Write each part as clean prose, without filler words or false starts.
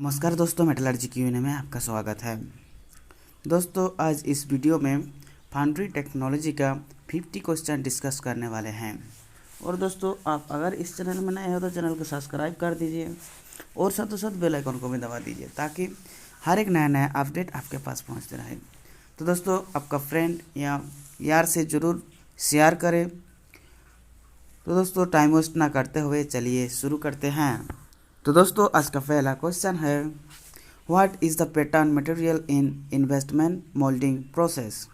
नमस्कार दोस्तों, metallurgy Q&A में आपका स्वागत है। दोस्तों, आज इस वीडियो में फाउंड्री टेक्नोलॉजी का 50 क्वेश्चन डिस्कस करने वाले हैं। और दोस्तों, आप अगर इस चैनल में नए हो तो चैनल को सब्सक्राइब कर दीजिए और साथों साथ बेल आइकन को भी दबा दीजिए ताकि हर एक नया नया अपडेट आपके पास पहुंचते रहे। तो दोस्तों, आपका फ्रेंड या यार से ज़रूर शेयर करें। तो दोस्तों, टाइम वेस्ट ना करते हुए चलिए शुरू करते हैं। तो दोस्तों, आज का पहला क्वेश्चन है, what is the pattern material in investment moulding process?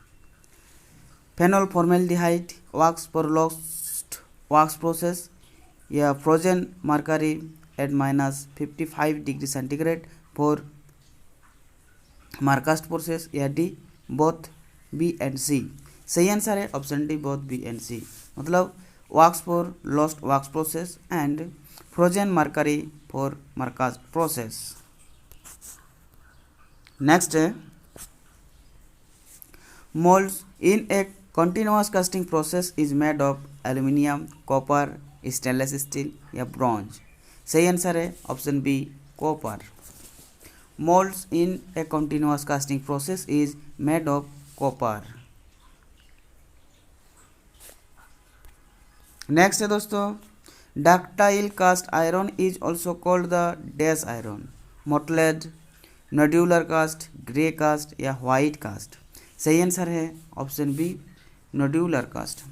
Phenol formaldehyde, wax for lost wax process या frozen mercury at -55 degree centigrade for mercast process या D both B and C? सही आंसर है option D, both B and C. मतलब wax for lost wax process and frozen mercury for mercast process. Next है, molds in a continuous casting process is made of aluminium, copper, stainless steel या bronze? सही answer है option B, copper. molds in a continuous casting process is made of copper। Next है दोस्तों, ductile cast iron is also called the dash iron? Mottled, nodular cast, grey cast या white cast? सही answer है option B, nodular cast.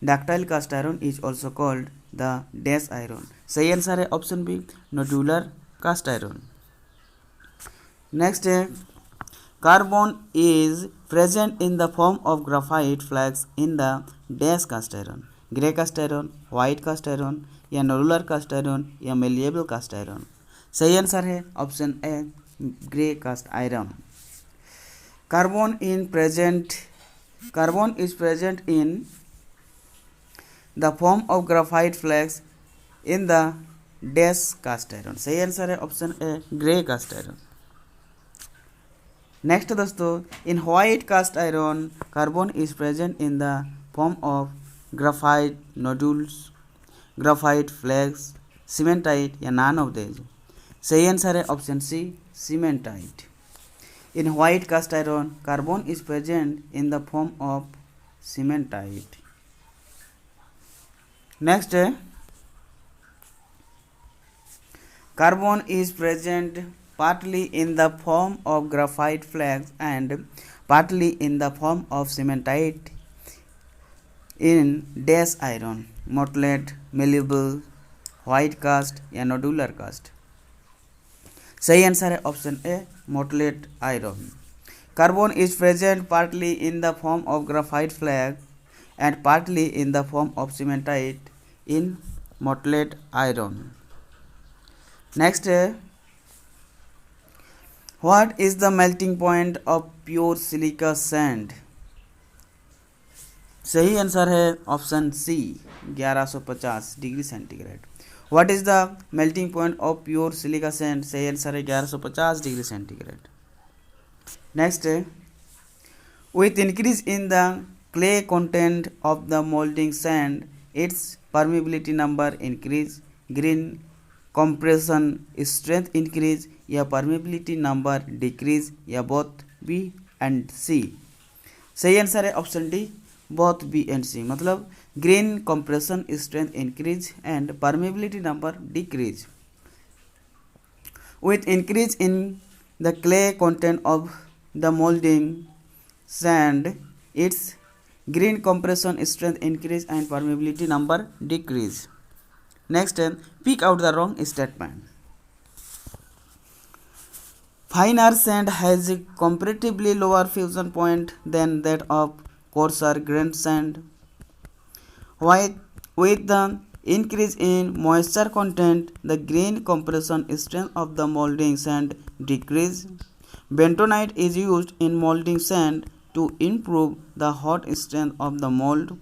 Ductile cast iron is also called the dash iron. सही answer है option B, nodular cast iron. Next है, carbon is present in the form of graphite flakes in the dash cast iron? Grey cast iron, white cast iron या nodular cast iron या malleable cast iron? सही answer है option A, grey cast iron. Carbon is present in the form of graphite flakes in the dash cast iron? सही answer है option A, grey cast iron. Next दोस्तों, in white cast iron carbon is present in the form of graphite nodules, graphite flakes, cementite या none of these? सही answer है option C, cementite. In white cast iron carbon is present in the form of cementite. Next है, carbon is present partly in the form of graphite flakes and partly in the form of cementite in dash iron? Mottled, malleable, white cast या nodular cast? सही answer है option A, mottled iron. Carbon is present partly in the form of graphite flake and partly in the form of cementite in mottled iron. Next है, what is the melting point of pure silica sand? सही answer है option C, 1150 degree centigrade. What is the melting point of pure silica sand? सही answer है 1150 degree centigrade. Next है, with increase in the clay content of the moulding sand its permeability number increase, green compression strength increase या permeability number decrease या both B and C? सही answer है option D, both B and C. मतलब green compression strength increase and permeability number decrease. With increase in the clay content of the moulding sand its green compression strength increase and permeability number decrease. Next, pick out the wrong statement. Finer sand has a comparatively lower fusion point than that of coarser grained sand. With the increase in moisture content, the grain compression strength of the molding sand decrease. Bentonite is used in molding sand to improve the hot strength of the mold.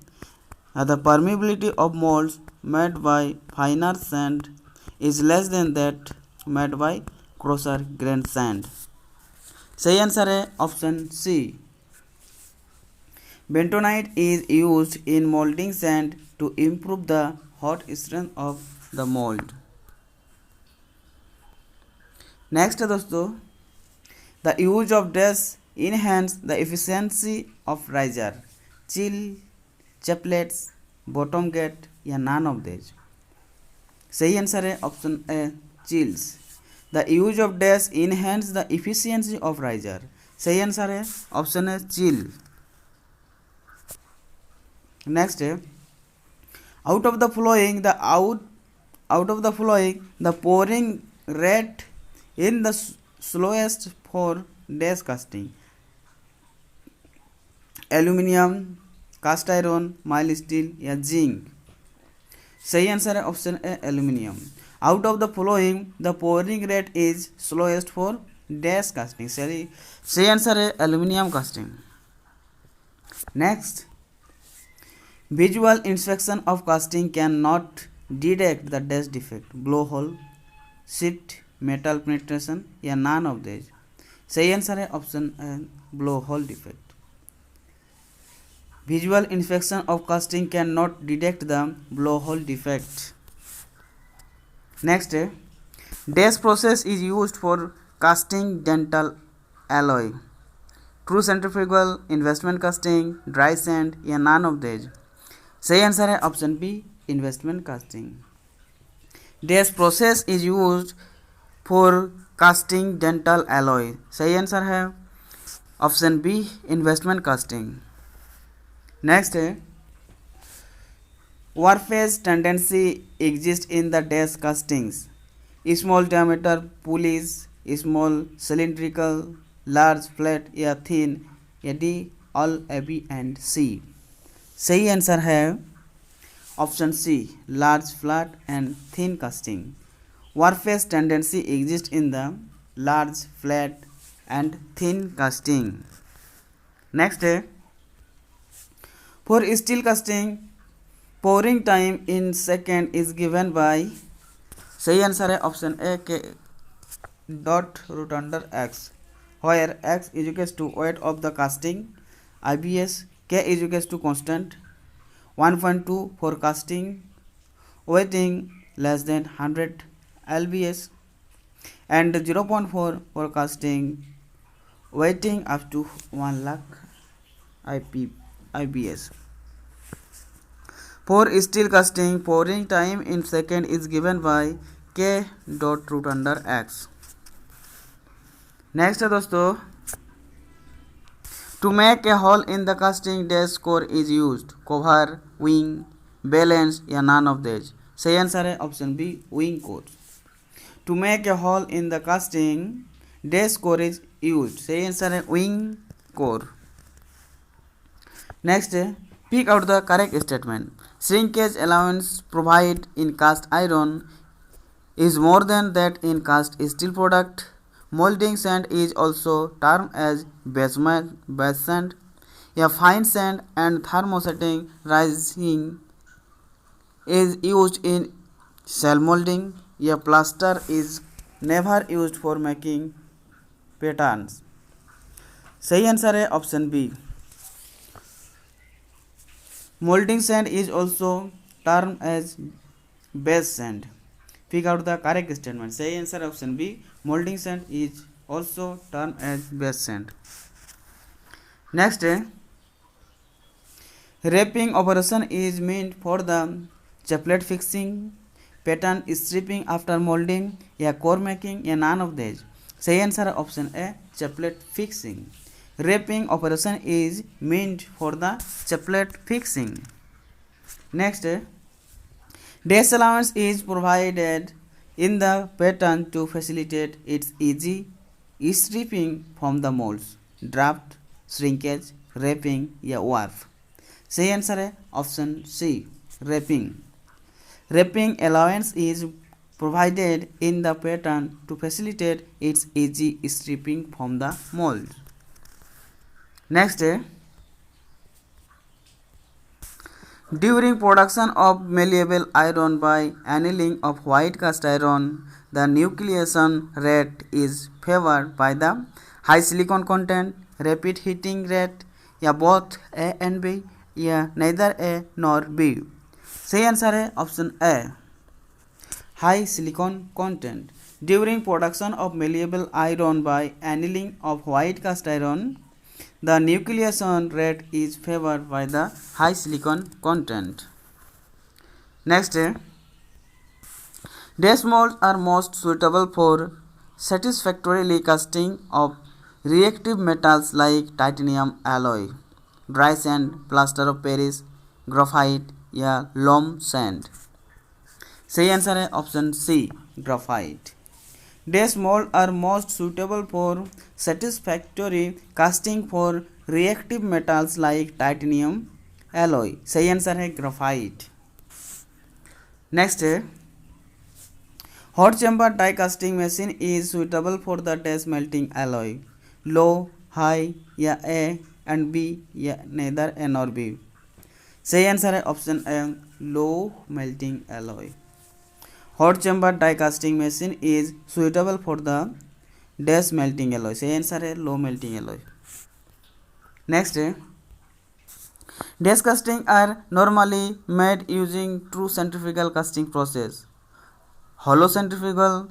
The permeability of molds made by finer sand is less than that made by coarser grained sand. सही answer है option C, bentonite is used in molding sand to improve the hot strength of the mold. Next है दोस्तों, the use of dash enhance the efficiency of riser, chill, chaplets, bottom gate या none of these. सही answer है option A, chills. The use of dash enhance the efficiency of riser, सही answer है option है chill. Next है, out of the following the pouring rate in the slowest for dash casting, aluminium, cast iron, mild steel या zinc. सही answer है option A, aluminium. Out of the following the pouring rate is slowest for dash casting, सही answer है aluminium casting. Next, visual inspection of casting cannot detect the dash defect, blowhole, shift, metal penetration या none of these। सही answer है option blowhole defect। visual inspection of casting cannot detect the blowhole defect। next है, dash process is used for casting dental alloy, true centrifugal, investment casting, dry sand या none of these। सही answer है option B, investment casting. Dash process is used for casting dental alloy, सही answer है option B, investment casting. Next है, warpage tendency exist in the dash castings, small diameter pulleys, small cylindrical, large flat या thin या D all A B and C. सही answer है option C, large flat and thin casting. Warpage tendency exist in the large flat and thin casting. Next है, for steel casting pouring time in second is given by, सही answer है option A K dot root under X, where X is equals to weight of the casting, IBS, K is equals to constant, 1.2 for casting, weighting less than 100 lbs and 0.4 for casting, weighting up to 1 lakh IBS. For steel casting, pouring time in second is given by K dot root under X। Next है दोस्तों, to make a hole in the casting dash core is used, cover, wing, balance या none of these। सही answer है option B, wing core। to make a hole in the casting dash core is used, सही answer है wing core। Next है, pick out the correct statement। shrinkage allowance provided in cast iron is more than that in cast steel product। molding sand is also termed as base sand या fine sand and thermosetting rising is used in shell molding या plaster is never used for making patterns। सही answer है option B, molding sand is also termed as base sand। pick out the correct statement। सही answer option B, molding sand is also termed as base sand। next है, wrapping operation is meant for the chaplet fixing, pattern stripping after molding या core making या none of these। सही answer है option A, chaplet fixing। wrapping operation is meant for the chaplet fixing। next है, dash allowance is provided in the pattern to facilitate its easy stripping from the molds, draft, shrinkage, wrapping या warp। सही answer है option C, wrapping। wrapping allowance is provided in the pattern to facilitate its easy stripping from the mold। next है, during production of malleable iron by annealing of white cast iron, the nucleation rate is favored by the high silicon content, rapid heating rate या both A and B या neither A nor B। सही answer है option A, high silicon content. During production of malleable iron by annealing of white cast iron, the nucleation rate is favored by the high silicon content. Next, dash molds are most suitable for satisfactorily casting of reactive metals like titanium alloy, dry sand, plaster of Paris, graphite या loam sand. सही answer है option C graphite. Dash mould are most suitable for satisfactory casting for reactive metals like titanium alloy. सही answer है graphite. Next है hot chamber die casting machine is suitable for the dash melting alloy. Low, high या A and B या neither A nor B. सही answer है option A low melting alloy. Hot chamber die casting machine is suitable for the dash melting alloy. सही answer है low melting alloy. Next है dash casting are normally made using true centrifugal casting process. Hollow centrifugal,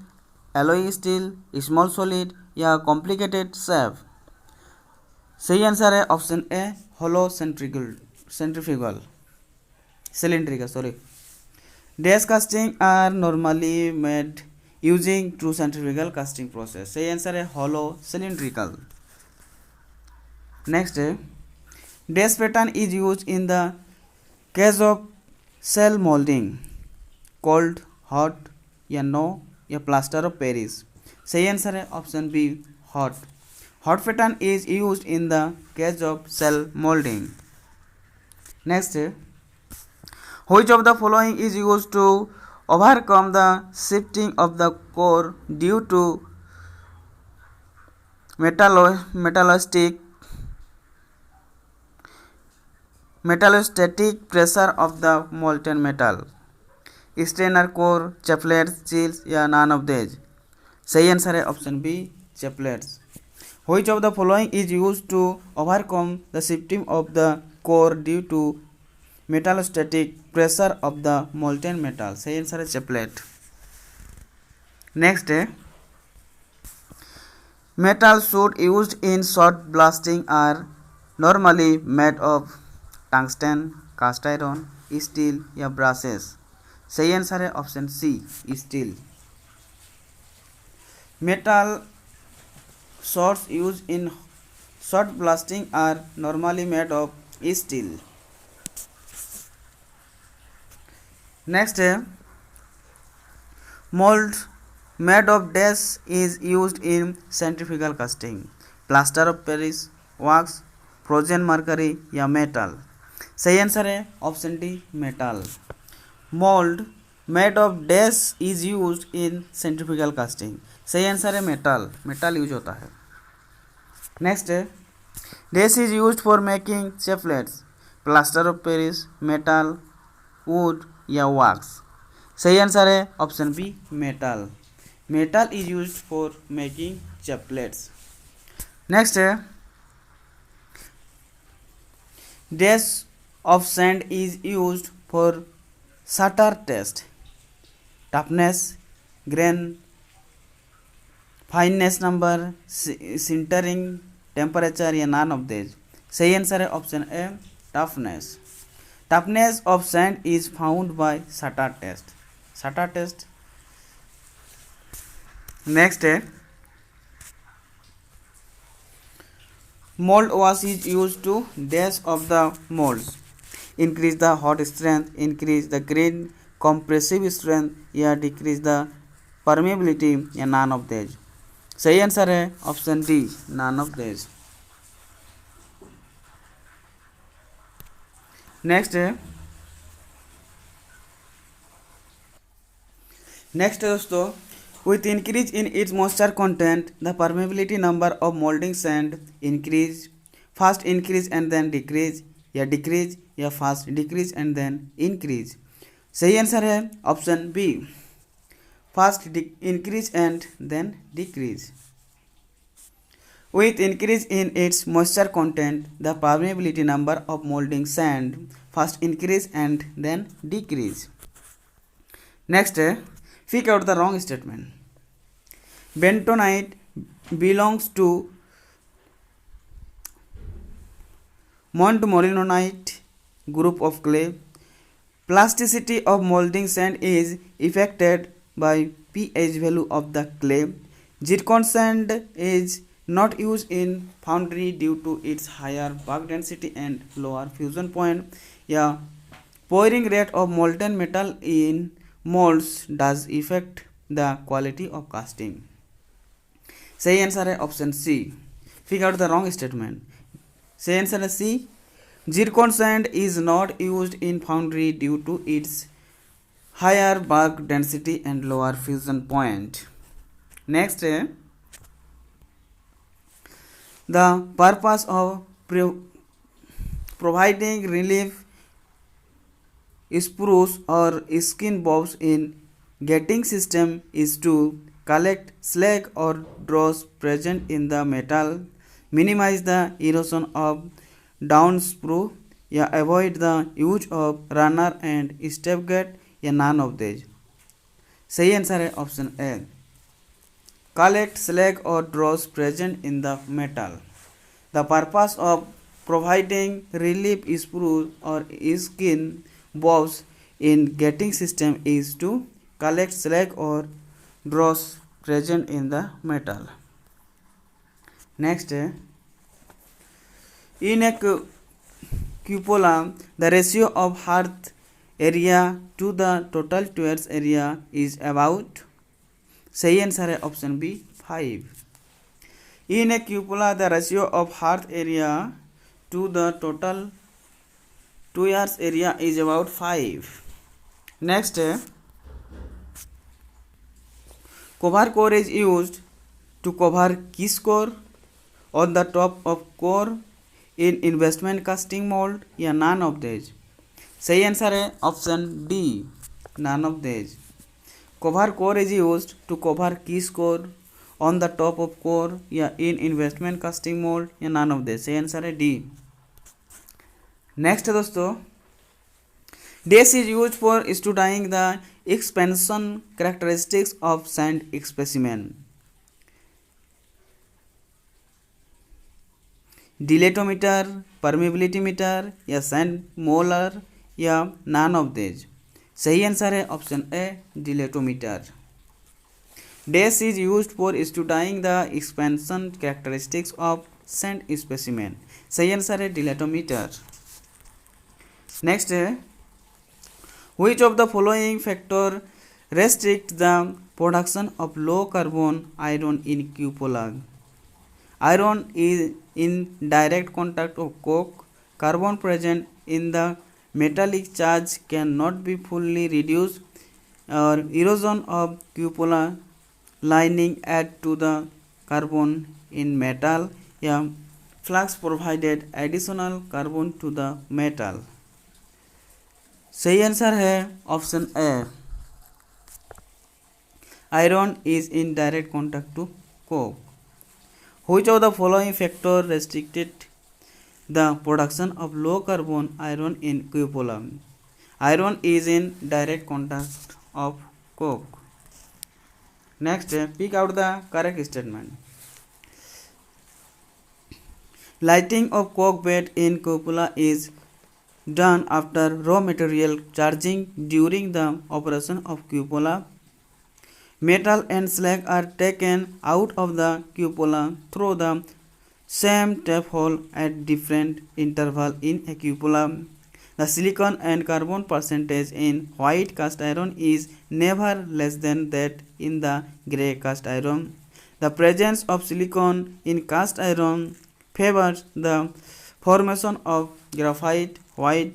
alloy steel, small solid या complicated shape. सही answer है option A hollow centrifugal cylindrical sorry. Dash casting are normally made using true centrifugal casting process. सही answer है hollow cylindrical. Next है dash pattern is used in the case of cell molding. Cold, hot या no या plaster of Paris. सही answer है option B hot. Hot pattern is used in the case of cell molding. Next, which of the following is used to overcome the shifting of the core due to metallostatic pressure of the molten metal? Strainer, core, chaplets, chills या none of these? सही answer है option B chaplets. Which of the following is used to overcome the shifting of the core due to metallostatic pressure of the molten metal? सही answer है chaplet. Next है metal shoot used in shot blasting are normally made of tungsten, cast iron, steel या brasses. सही answer है option C steel. Metal shots used in shot blasting are normally made of steel. Next है mold made of dash is used in centrifugal casting. Plaster of Paris, wax, frozen mercury या metal. सही answer है option D metal. Mold made of dash is used in centrifugal casting. सही answer है metal use होता है। Next है dash is used for making chaplets. Plaster of Paris, metal, wood या wax. सही आंसर है option B metal is used for making chaplets. Next है dash of sand is used for shatter test. Toughness, grain, fineness number, sintering, temperature या none of this. सही answer है option A toughness of sand is found by shatter test. Next है mould wash is use to dash of the moulds. Increase the hot strength, increase the grain compressive strength या decrease the permeability या none of this. सही answer है option D none of this. Next है दोस्तों with increase in its moisture content the permeability number of molding sand increase, fast increase and then decrease या decrease या fast decrease and then increase। सही answer है option B fast increase and then decrease। With increase in its moisture content the permeability number of molding sand fast increase and then decrease। Next है pick out the wrong statement। Bentonite belongs to Montmorillonite group of clay. Plasticity of molding sand is affected by pH value of the clay. Zircon sand is not used in foundry due to its higher bulk density and lower fusion point. Yeah, pouring rate of molten metal in molds does affect the quality of casting. सही answer है option C. Figure out the wrong statement. सही answer है C. Zircon sand is not used in foundry due to its higher bulk density and lower fusion point. Next, the purpose of providing relief spruce or skin bobs in getting system is to collect slag or dross present in the metal, minimize the erosion of downsprue या avoid the use of runner and step gate या none of these. सही answer है option A. Collect slag or dross present in the metal. The purpose of providing relief spruce or skin bobs in getting system is to collect slag or dross present in the metal. Next, in a cupola, the ratio of hearth area to the total towers area is about. सही answer है option B 5. In a cupola, the ratio of hearth area to the total towers area is about 5. Next, cover core is used to cover kiss core on the top of core in investment casting mold या none of these. सही answer है option D none of these. Cover core is used to cover kiss core on the top of core या in investment casting mold या none of these. सही answer है D. Next है दोस्तों, dash is used for studying the expansion characteristics of sand specimen. Dilatometer, permeability meter या sand muller या none of these. सही answer है option A dilatometer. Dash is used for studying the expansion characteristics of sand specimen. सही answer है dilatometer. Next है, which of the following factor restrict the production of low carbon iron in cupola. Iron is in direct contact of coke. Carbon present in the metallic charge cannot be fully reduced, or erosion of cupola lining add to the carbon in metal. Yeah, flux provided additional carbon to the metal. सही answer है option A. Iron is in direct contact to coke. Which of the following factor restricted the production of low carbon iron in cupola? Iron is in direct contact of coke. Next, pick out the correct statement. Lighting of coke bed in cupola is done after raw material charging during the operation of cupola. Metal and slag are taken out of the cupola through the same tap hole at different interval in a cupola. The silicon and carbon percentage in white cast iron is never less than that in the grey cast iron. The presence of silicon in cast iron favors the formation of graphite, while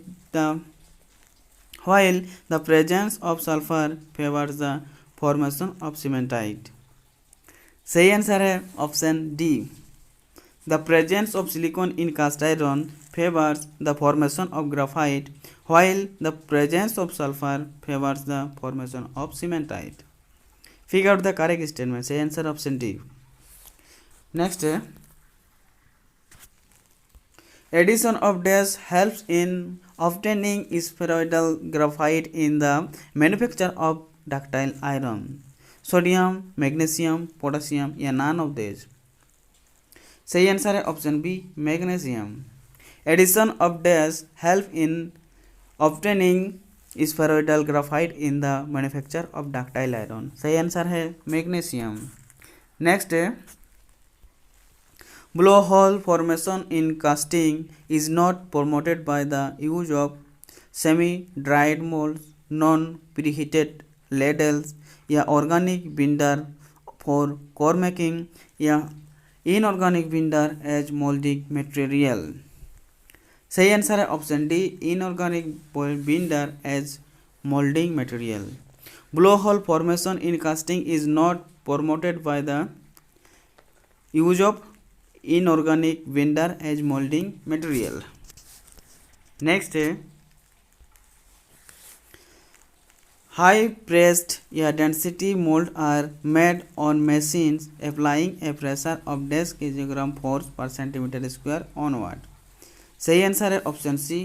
the presence of sulfur favors the formation of cementite. सही answer है option D. The presence of silicon in cast iron favours the formation of graphite, while the presence of sulphur favours the formation of cementite. Figure out the correct statement. सही answer option D. Next, addition of dash helps in obtaining spheroidal graphite in the manufacture of ductile iron. Sodium, magnesium, potassium या none of these. सही answer है option B magnesium. Addition of dash help in obtaining spheroidal graphite in the manufacture of ductile iron. सही answer है magnesium. Next है blowhole formation in casting is not promoted by the use of semi-dried molds, non-preheated ladles या organic binder for core making या inorganic binder as molding material। सही answer है option D inorganic binder as molding material। blowhole formation in casting is not promoted by the use of inorganic binder as molding material। Next है high pressed या density mould are made on machines applying a pressure of 10 kg force per centimetre square onward. सही answer है option C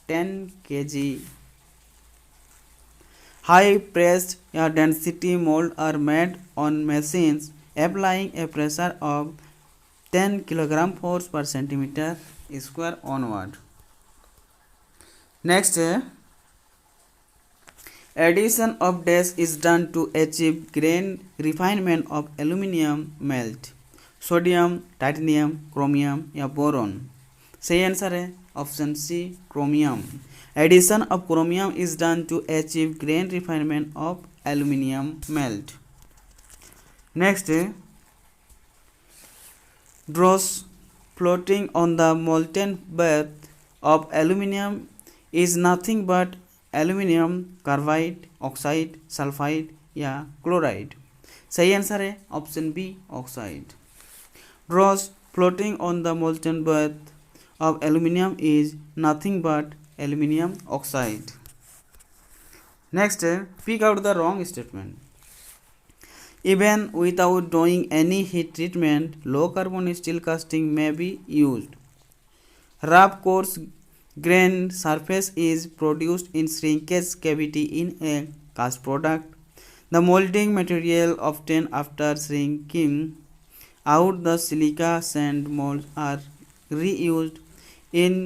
10 kg। High pressed या density mould are made on machines applying a pressure of 10 kg force per centimetre square onward. Next है addition of dash is done to achieve grain refinement of aluminium melt, sodium, titanium, chromium या boron. सही answer है option C chromium. Addition of chromium is done to achieve grain refinement of aluminium melt. Next है dross floating on the molten bath of aluminium is nothing but aluminium carbide, oxide, sulfide या chloride। सही answer है option B oxide. dross floating on the molten bath of aluminium is nothing but aluminium oxide। Next है pick out the wrong statement। Even without doing any heat treatment, low carbon steel casting may be used। Rough coarse grain surface is produced in shrinkage cavity in a cast product। The molding material obtained after shrinking out the silica sand molds are reused in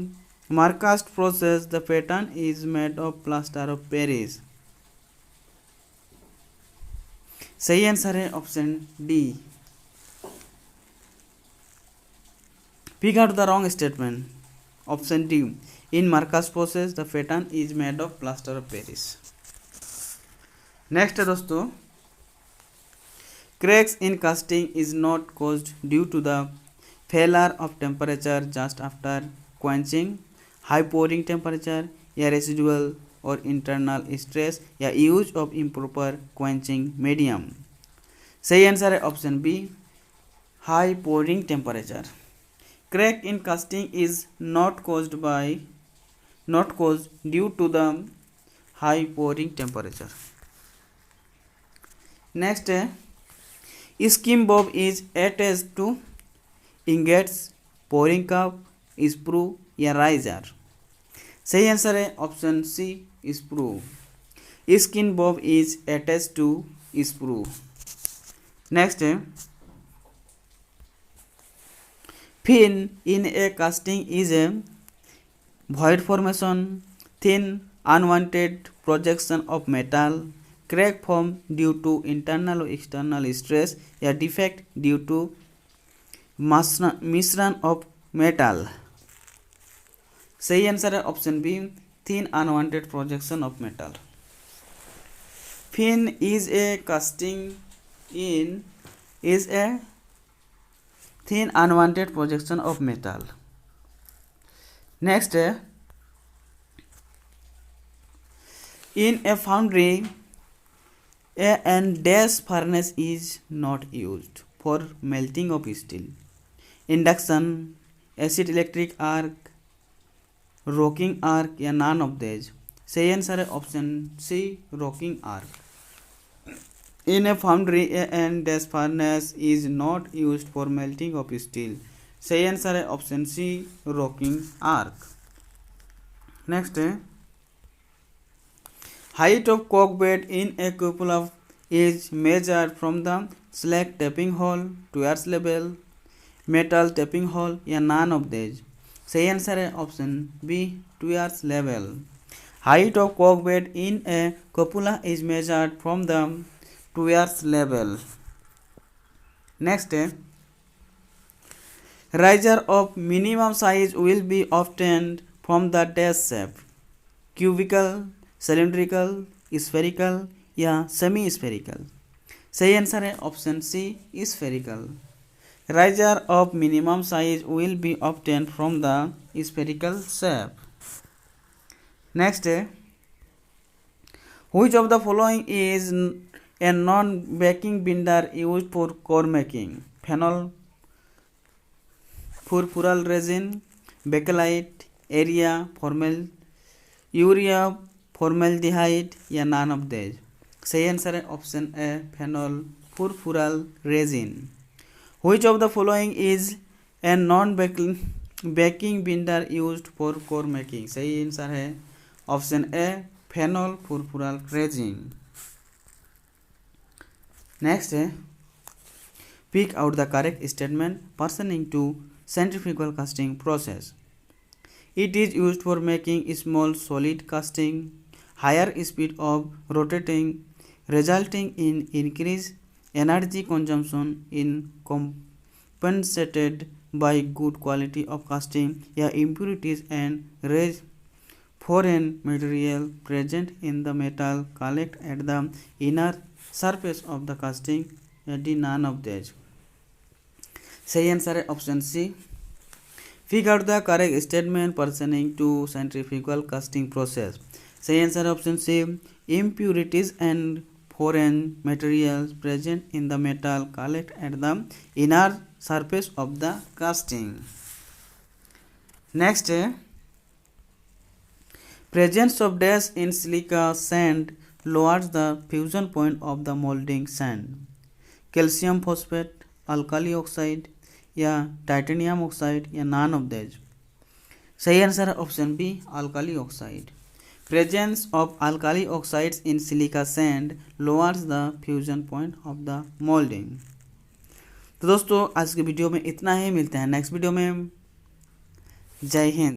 Marcast process। The pattern is made of plaster of Paris। सही answer है option D. Pick out the wrong statement. Option D in mercast process the pattern is made of plaster of Paris. Next है दोस्तों cracks in casting is not caused due to the failure of temperature just after quenching, high pouring temperature या residual और internal stress या use of improper quenching medium. सही answer है option B high pouring temperature. Crack in casting is not caused due to the high pouring temperature. Next है skim bob is attached to ingates, pouring cup, sprue या riser. सही answer है option C sprue. Skim bob is attached to sprue. Next है fin in a casting is a void formation, thin unwanted projection of metal, crack form due to internal or external stress या defect due to मिश्रण of metal। सही answer है option B thin unwanted projection of metal। fin is a casting in is a thin unwanted projection of metal। Next है in a foundry an dash furnace is not used for melting of steel, induction, acid electric arc, rocking arc या none of these. सही answer है option C rocking arc. In a foundry an dash furnace is not used for melting of steel. सही answer है option C rocking arc. Next है height of coke bed in a cupola of is measured from the slag tapping hole, towards level, metal tapping hole या none of these? सही answer है option B, towards level. Height of coke bed in a cupola is measured from the towards level. Next, riser of minimum size will be obtained from the dash shape, cubical, cylindrical, spherical या semi spherical? सही answer है option C, spherical. Riser of minimum size will be obtained from the spherical shape. Next, which of the following is a non-baking binder used for core making? Phenol, furfural resin, bakelite, urea formaldehyde या none of these? सही answer है option A, phenol furfural resin. Which of the following is a non-baking binder used for core making? सही answer है option A, phenol furfural resin. Next है, pick out the correct statement pertaining to centrifugal casting process. It is used for making small solid casting. Higher speed of rotating resulting in increased energy consumption in compensated by good quality of casting या impurities and foreign material present in the metal collect at the inner surface of the casting यदि none of these? सही answer है option C. Pick out the correct statement pertaining to centrifugal casting process. सही answer है option C, impurities and foreign materials present in the metal collect at the inner surface of the casting. Next, presence of dash in silica sand lowers the fusion point of the molding sand. Calcium phosphate, alkali oxide या titanium oxide या none of these? सही answer है option B, alkali oxide. Presence of alkali oxides in silica sand lowers the fusion point of the molding. तो दोस्तों आज के video में इतना ही, मिलते हैं नेक्स्ट वीडियो में. जय हिंद.